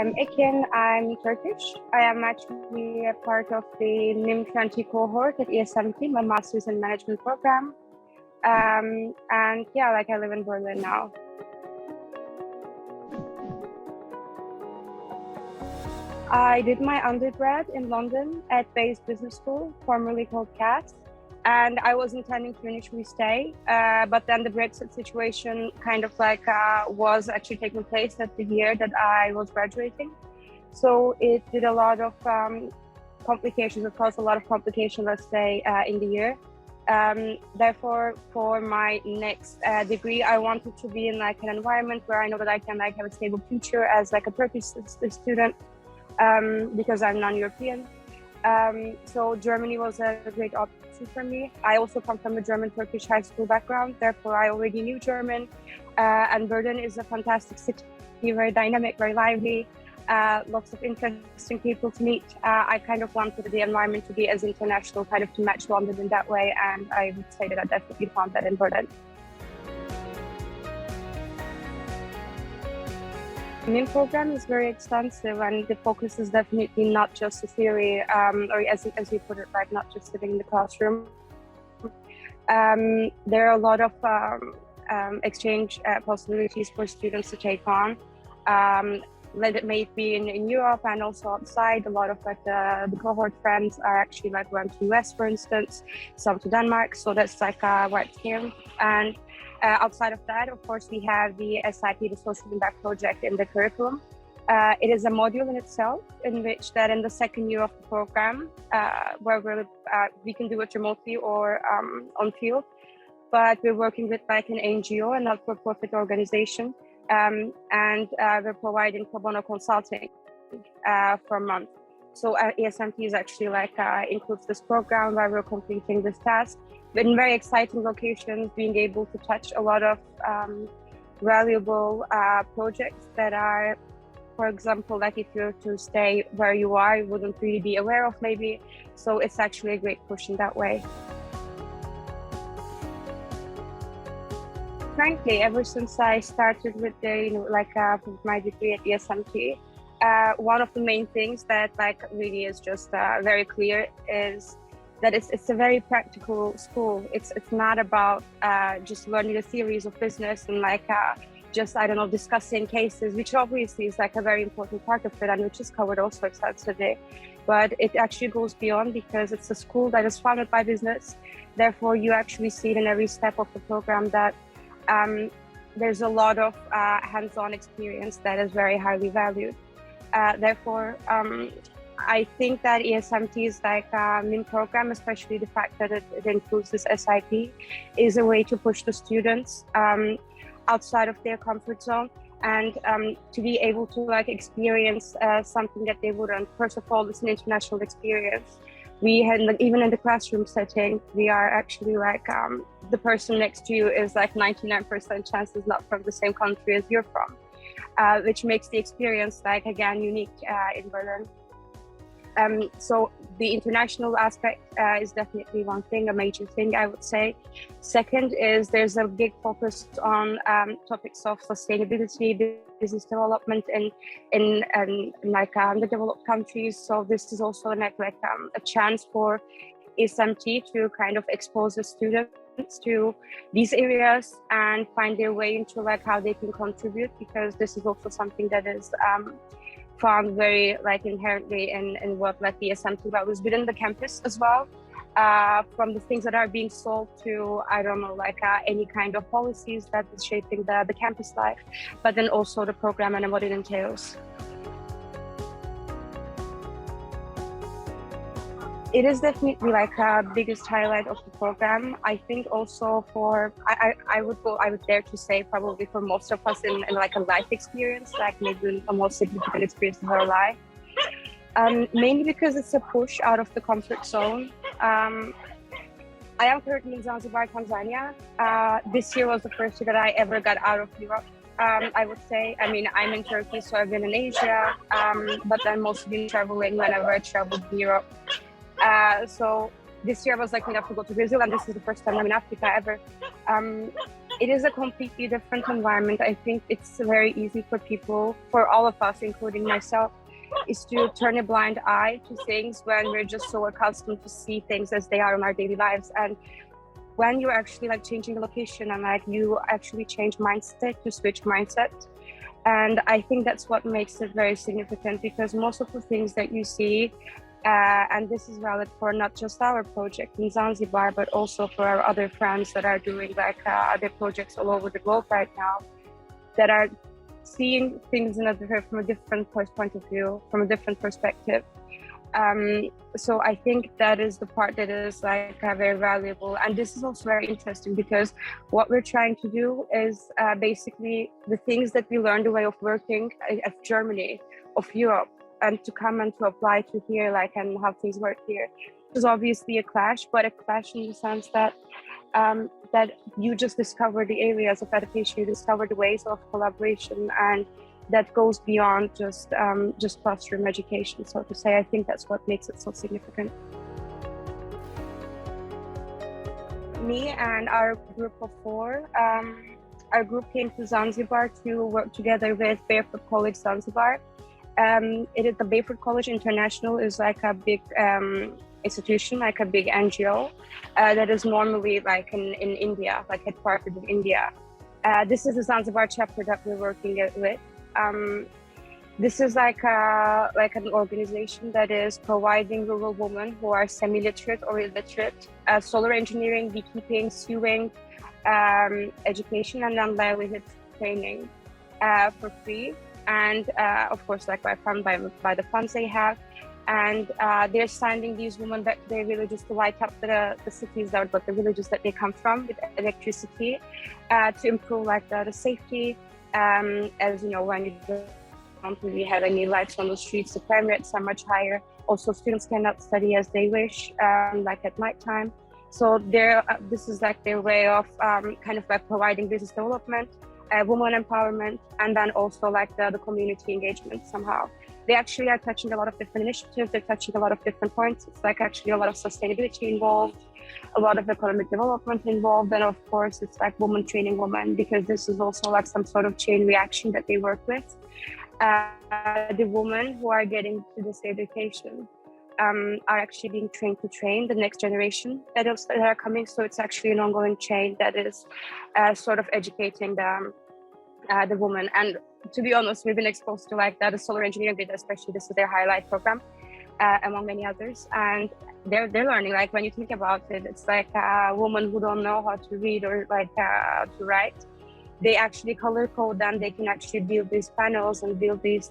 I'm Ekin. I'm Turkish. I am actually a part of the NIM 20 cohort at ESMT, my Master's in Management program. And yeah, I live in Berlin now. I did my undergrad in London at Bayes Business School, formerly called CAS. And I was intending to initially stay, but then the Brexit situation was actually taking place at the year that I was graduating. So it did a lot of complications, it caused a lot of complications, let's say, in the year. Therefore, for my next degree, I wanted to be in an environment where I know that I can have a stable future as a Turkish student, because I'm non-European. So Germany was a great option for me. I also come from a German-Turkish high school background, therefore I already knew German. And Berlin is a fantastic city, very dynamic, very lively, lots of interesting people to meet. I wanted the environment to be as international, to match London in that way, and I would say that I definitely found that in Berlin. The MIM program is very extensive, and the focus is definitely not just the theory, or as you put it, not just sitting in the classroom. There are a lot of exchange possibilities for students to take on. Let it may be in Europe and also outside. A lot of the cohort friends are actually going to US, for instance, some to Denmark. So that's wide scale. And outside of that, of course, we have the SIP, the Social Impact Project, in the curriculum. It is a module in itself, in which that in the second year of the program, where we can do it remotely or on field, but we're working with an NGO, a not-for-profit organization, and we're providing pro bono consulting for a month. So ESMT is actually includes this program where we're completing this task in very exciting locations, being able to touch a lot of valuable projects that are, for example, if you were to stay where you are, you wouldn't really be aware of maybe. So it's actually a great push in that way. Frankly, ever since I started with with my degree at ESMT, one of the main things that really is just very clear is that it's a very practical school. It's not about just learning the theories of business and just discussing cases, which obviously is a very important part of it and which is covered also extensively. But it actually goes beyond, because it's a school that is founded by business. Therefore, you actually see it in every step of the program that there's a lot of hands-on experience that is very highly valued. Therefore, I think that ESMT's MIM program, especially the fact that it includes this SIP, is a way to push the students outside of their comfort zone and to be able to experience something that they wouldn't. First of all, it's an international experience. We had, even in the classroom setting, we are actually the person next to you is 99% chances not from the same country as you're from, which makes the experience again unique in Berlin. So the international aspect is definitely one thing, a major thing, I would say. Second is there's a big focus on topics of sustainability, business development in the developed countries. So this is also a chance for ESMT to expose the students to these areas and find their way into how they can contribute, because this is also something that is found very inherently in what the ESMT values within the campus as well, from the things that are being sold to any kind of policies that is shaping the campus life, but then also the program and what it entails. It is definitely biggest highlight of the program. I think also I would dare to say probably for most of us in a life experience, maybe a more significant experience in our life. Mainly because it's a push out of the comfort zone. I am currently in Zanzibar, Tanzania. This year was the first year that I ever got out of Europe. I would say, I'm in Turkey, so I've been in Asia, but then mostly traveling whenever I traveled in Europe. So this year I was lucky enough to go to Brazil, and this is the first time I'm in Africa ever. it is a completely different environment. I think it's very easy for people, for all of us, including myself, is to turn a blind eye to things when we're just so accustomed to see things as they are in our daily lives. And when you're actually like changing the location and like you actually change mindset, you switch mindset. And I think that's what makes it very significant, because most of the things that you see, and this is valid for not just our project in Zanzibar, but also for our other friends that are doing like other projects all over the globe right now, that are seeing things from a different point of view, from a different perspective. So I think that is the part that is like very valuable. And this is also very interesting, because what we're trying to do is basically the things that we learned the way of working of Germany, of Europe, and to come and to apply to here, like, and how things work here. It was obviously a clash, but a clash in the sense that that you just discover the areas of adaptation, you discover the ways of collaboration, and that goes beyond just classroom education, so to say. I think that's what makes it so significant. Me and our group of 4, our group came to Zanzibar to work together with Barefoot College Zanzibar. It is the Barefoot College International is like a big institution, like a big NGO that is normally like in India, like headquartered in India. This is the Zanzibar chapter that we're working with. This is like an organization that is providing rural women who are semi-literate or illiterate solar engineering, beekeeping, sewing, education, and then livelihood training for free. And of course, like by the funds they have. And they're sending these women back to their villages to light up the cities but the villages that they come from with electricity, to improve like the safety. As you know, when you don't really have any lights on the streets, the crime rates are much higher. Also, students cannot study as they wish, like at nighttime. So this is like their way of kind of like providing business development, women empowerment, and then also like the community engagement somehow. They actually are touching a lot of different initiatives. They're touching a lot of different points. It's like actually a lot of sustainability involved, a lot of economic development involved, and of course it's like women training women, because this is also like some sort of chain reaction that they work with. The women who are getting to this education are actually being trained to train the next generation that are coming. So it's actually an ongoing chain that is sort of educating the woman. And to be honest, we've been exposed to like the solar engineering bit, especially this is their highlight program, among many others. And they're learning, like when you think about it, it's like women who don't know how to read or like to write. They actually color code them. They can actually build these panels and build these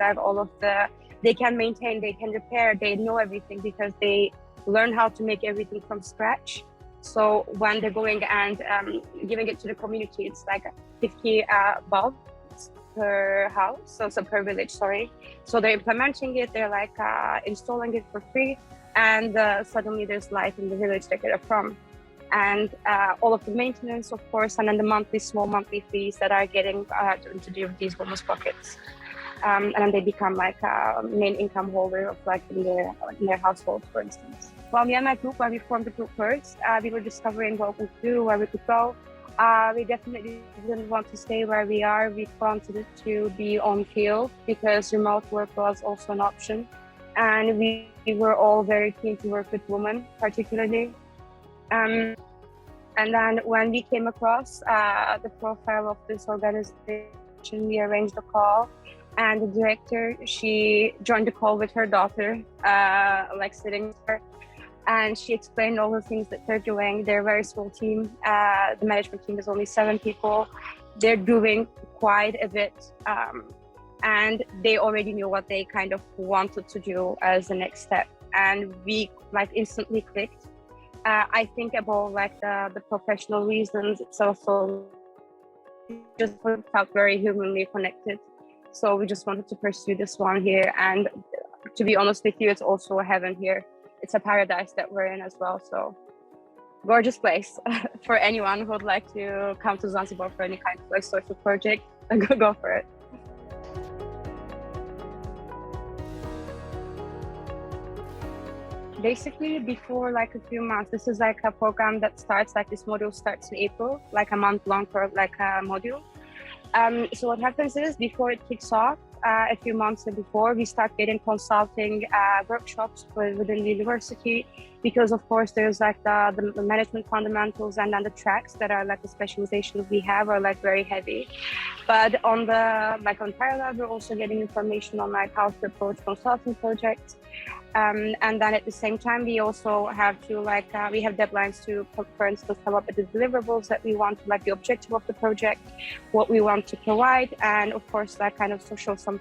they can maintain, they can repair, they know everything because they learn how to make everything from scratch. So when they're going and giving it to the community, it's like 50 bulbs per house, so per village, sorry. So they're implementing it, they're like installing it for free, and suddenly there's light in the village that they're from. And all of the maintenance, of course, and then the small monthly fees that are getting into these women's pockets. And then they become like a main income holder of like in their household, for instance. Well, me and my group, when we formed the group first, we were discovering what we could do, where we could go. We definitely didn't want to stay where we are. We wanted to be on field because remote work was also an option. And we were all very keen to work with women, particularly. And then when we came across the profile of this organization, we arranged a call. And the director, she joined the call with her daughter, like sitting there. And she explained all the things that they're doing. They're a very small team. The management team is only 7 people. They're doing quite a bit. And they already knew what they kind of wanted to do as the next step. And we like instantly clicked. I think about like the professional reasons. It's also just felt very humanly connected. So we just wanted to pursue this one here. And to be honest with you, it's also a heaven here. It's a paradise that we're in as well. So gorgeous place for anyone who would like to come to Zanzibar for any kind of like social project. Go for it. basically before like a few months, this is like a program that starts, like this module starts in April, like a month long for like a module. So what happens is before it kicks off, a few months before, we start getting consulting workshops within the university, because of course there's like the management fundamentals, and then the tracks that are like the specializations we have are like very heavy. But on parallel, we're also getting information on like how to approach consulting projects. And then at the same time, we also have to we have deadlines to, for instance, come up with the deliverables that we want, like the objective of the project, what we want to provide, and of course, like kind of show some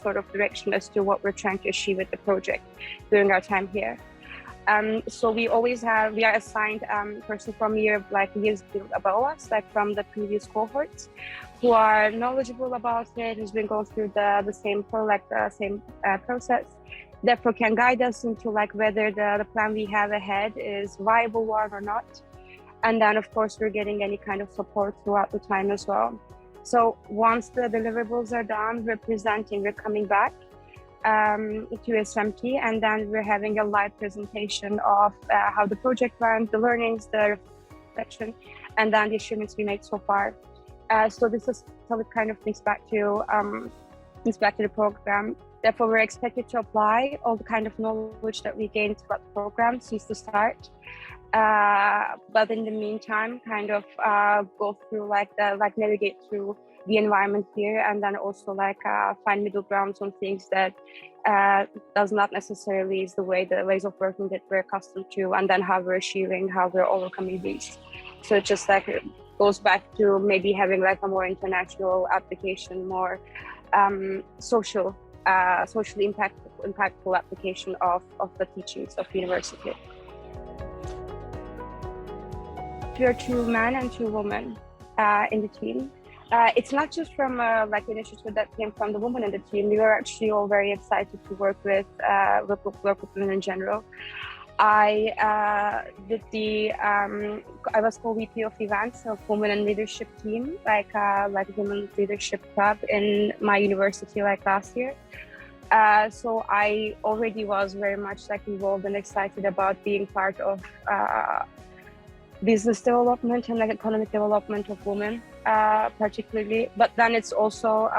sort of direction as to what we're trying to achieve with the project during our time here. So we are assigned person from years above us, like from the previous cohorts, who are knowledgeable about it, who's been going through the same process, therefore can guide us into like whether the plan we have ahead is viable one or not. And then of course we're getting any kind of support throughout the time as well. So once the deliverables are done, we're coming back to ESMT, and then we're having a live presentation of how the project went, the learnings, the reflection, and then the achievements we made so far. So this is how it kind of links back to the program. Therefore, we're expected to apply all the kind of knowledge that we gained throughout the program since the start. But in the meantime, kind of go through navigate through the environment here, and then also find middle grounds on things that does not necessarily is the ways of working that we're accustomed to, and then how we're achieving, how we're overcoming these. So it just it goes back to maybe having like a more international application, more socially impactful application of the teachings of university. We are 2 men and 2 women in the team. It's not just from initiative that came from the women in the team. We were actually all very excited to work with women in general. I was co-VP of events of Women in Leadership team, like Women Leadership Club in my university last year. So I already was very much involved and excited about being part of business development and economic development of women, particularly. But then it's also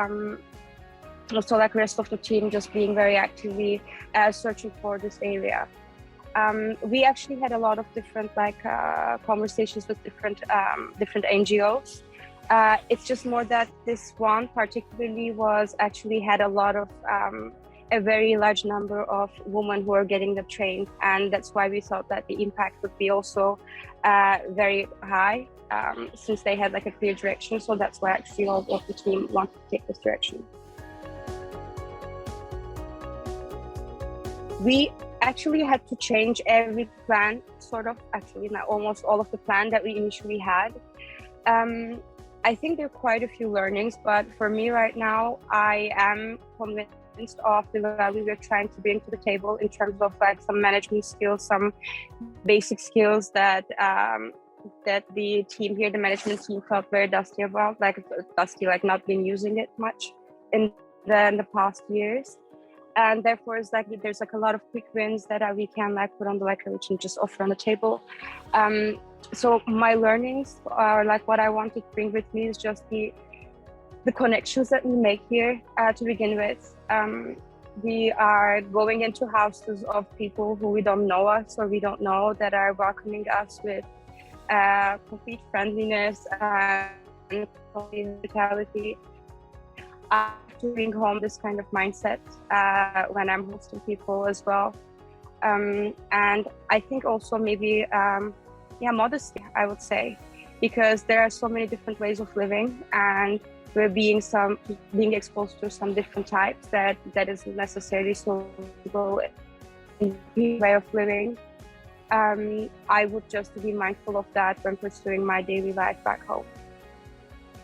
rest of the team just being very actively searching for this area. We actually had a lot of different conversations with different NGOs. It's just more that this one particularly had a lot of a very large number of women who are getting the train, and that's why we thought that the impact would be also very high, since they had a clear direction. So that's why actually all of the team wanted to take this direction. We actually had to change every plan, almost all of the plan that we initially had. I think there are quite a few learnings, but for me right now, I am convinced of the value we're trying to bring to the table in terms of some management skills, some basic skills that the team here, the management team, felt very dusty about, not been using it much in the past years. And therefore, there's a lot of quick wins that we can put on the which and just offer on the table. So my learnings are what I want to bring with me is just the connections that we make here to begin with. We are going into houses of people who we don't know us or we don't know, that are welcoming us with complete friendliness and complete hospitality. I have to bring home this kind of mindset when I'm hosting people as well. And I think also maybe, modesty, I would say, because there are so many different ways of living, and we're being exposed to some different types that isn't necessarily suitable in the way of living. I would just be mindful of that when pursuing my daily life back home.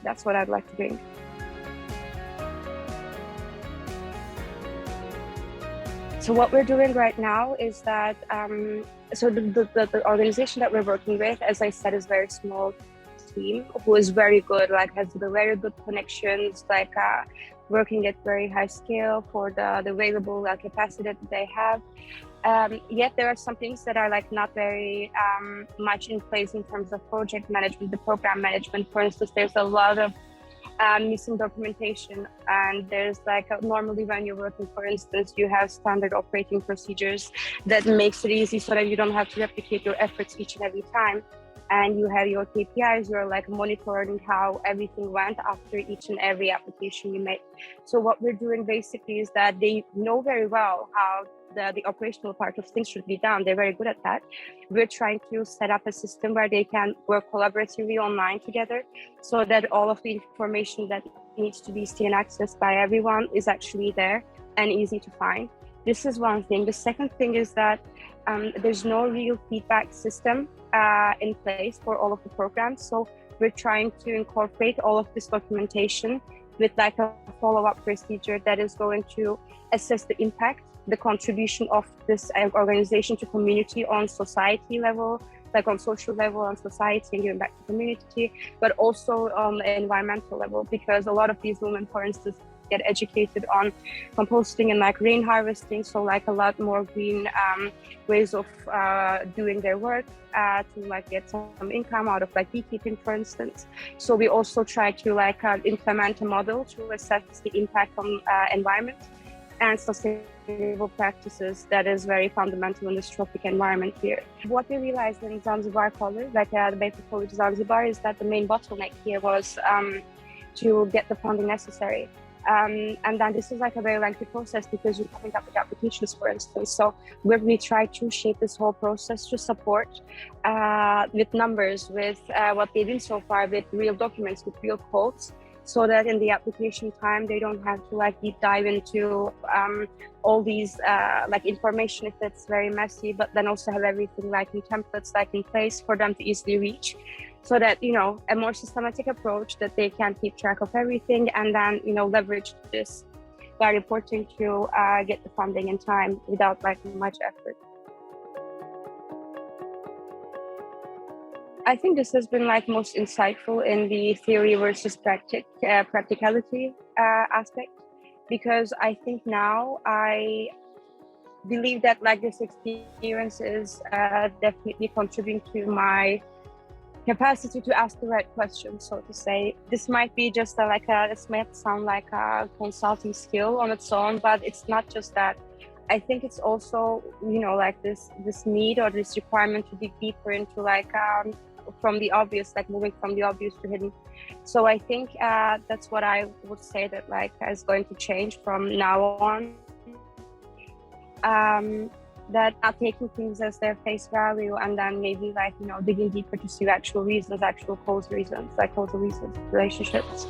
That's what I'd like to bring. So what we're doing right now is that, the organization that we're working with, as I said, is a very small team who is very good, has very good connections, working at very high scale for the available capacity that they have. Yet there are some things that are like not very much in place in terms of project management, the program management. For instance, there's a lot of missing documentation, and there's like normally when you're working, for instance, you have standard operating procedures that makes it easy so that you don't have to replicate your efforts each and every time, and you have your KPIs, you're like monitoring how everything went after each and every application you make. So what we're doing basically is that they know very well how the operational part of things should be done. They're very good at that. We're trying to set up a system where they can work collaboratively online together, so that all of the information that needs to be seen and accessed by everyone is actually there and easy to find. This is one thing. The second thing is that there's no real feedback system in place for all of the programs. So we're trying to incorporate all of this documentation with like a follow-up procedure that is going to assess the impact, the contribution of this organization to community on society level, like on social level, on society and giving back to community, but also on the environmental level, because a lot of these women, for instance, get educated on composting and like rain harvesting, so like a lot more green ways of doing their work to like get some income out of like beekeeping, for instance. So we also try to like implement a model to assess the impact on environment and sustainable practices that is very fundamental in this tropic environment here. What we realized in Zanzibar College, like the Baker College Zanzibar, is that the main bottleneck here was to get the funding necessary. And then this is like a very lengthy process because you're coming up with applications, for instance. So we try to shape this whole process to support with numbers, with what they did so far, with real documents, with real quotes, so that in the application time, they don't have to like deep dive into all these like information if it's very messy, but then also have everything like in templates like in place for them to easily reach. So that, you know, a more systematic approach that they can keep track of everything and then, you know, leverage this by reporting to get the funding in time without like much effort. I think this has been like most insightful in the theory versus practicality aspect, because I think now I believe that like this experience is definitely contributing to my capacity to ask the right questions, so to say. This might be just this might sound like a consulting skill on its own, but it's not just that. I think it's also, you know, like this need or this requirement to dig deeper into like from the obvious, like moving from the obvious to hidden. So I think that's what I would say that like is going to change from now on. That not taking things as their face value and then maybe like, you know, digging deeper to see actual reasons, actual causal reasons, relationships.